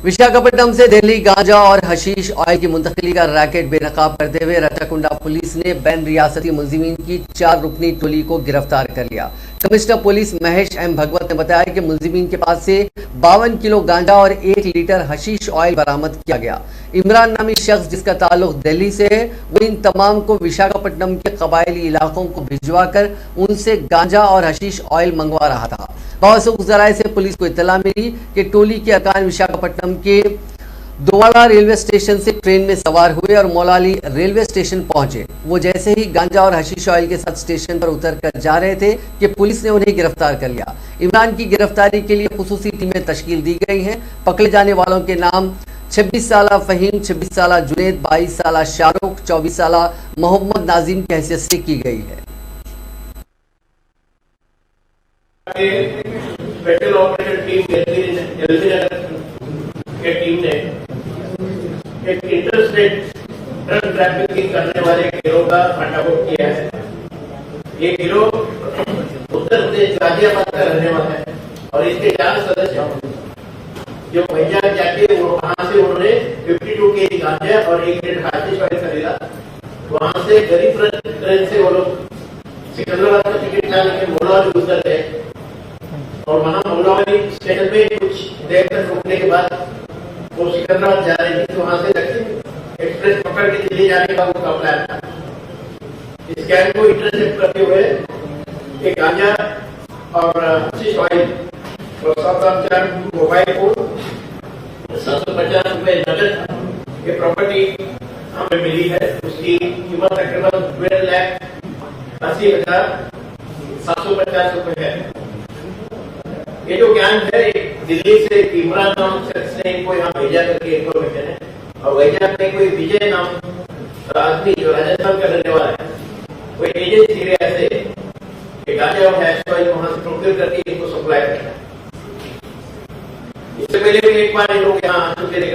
विशाखापट्टनम से दिल्ली गांजा और हशीश ऑयल की मुंतकिली का रैकेट बेनकाब करते हुए रटाकुंडा पुलिस ने बैन रियासती मुलजिमीन की 4 रुकनी टोली को गिरफ्तार कर लिया। कमिश्नर पुलिस महेश एम भगवत ने बताया कि मुलजिमीन के पास से 52 किलो गांजा और 1 लीटर हशीश ऑयल बरामद किया गया। इमरान नामी शख्स जिसका ताल्लुक दिल्ली से है, वो इन तमाम को विशाखापट्टनम के कबायली इलाकों को भिजवा कर उनसे गांजा और हशीश ऑयल मंगवा रहा था। मौसूक जराये से पुलिस को इत्तला मिली कि टोली के अरकान विशाखापट्टनम के दोवाड़ा रेलवे स्टेशन से ट्रेन में सवार हुए और मौलाली रेलवे स्टेशन पहुंचे। वो जैसे ही गांजा और हशीश ऑयल के साथ स्टेशन पर उतर कर जा रहे थे कि पुलिस ने उन्हें गिरफ्तार कर लिया। इमरान की गिरफ्तारी के लिए खुसूसी टीमें तश्कील दी गई हैं। पकड़े जाने वालों के नाम 26 साला फहीम, 26 साला जुनेद, 22 साला शाहरुख, 24 साला मोहम्मद नाजिम की हैसियत से की गई है। स्पेशल ऑपरेशन टीम ने एक इंटरस्टेट ड्रग ट्रैफिकिंग करने वाले गिरोह का पर्दाफाश किया है। ये गिरोह उत्तर प्रदेश गाजियाबाद का रहने वाला है और इसके 4 सदस्य हैं जो पंजाब जाके वहां से उन्होंने 52 केजी गांजा और 1 लीटर हशीश ऑयल खरीदा। वहां से गरीब ट्रेन से वो लोग सिकंदराबाद का टिकट डाल के मोलावाली उतरते और वहां मोलावाली स्टेशन में कुछ देर तक रुकने के बाद वो सिकंदराबाद जा रही थी, तो वहां से दक्षिण एक्सप्रेस पकड़ के दिल्ली जाने का उनका प्लान था। इस गैंग को इंटरसेप्ट करते हुए एक गांजा और हशीश ऑयल और 7 मोबाइल फोन, 750 रुपए नकद ये प्रॉपर्टी हमें मिली है। उसकी कीमत तकरीबन 12,80,750 रुपए है। ये जो गैंग है दिल्ली से इमरान नाम शख्स ने इनको यहाँ भेजा करके इन्फॉर्मेशन है और वैजाग में कोई विजय नाम आदमी जो राजस्थान का रहने वाला है, वो एजेंसी एरिया से गांजा और हैश ऑयल वहां से प्रोक्योर करके इनको सप्लाई करता है। इससे पहले भी एक बार ये लोग यहाँ आ चुके थे।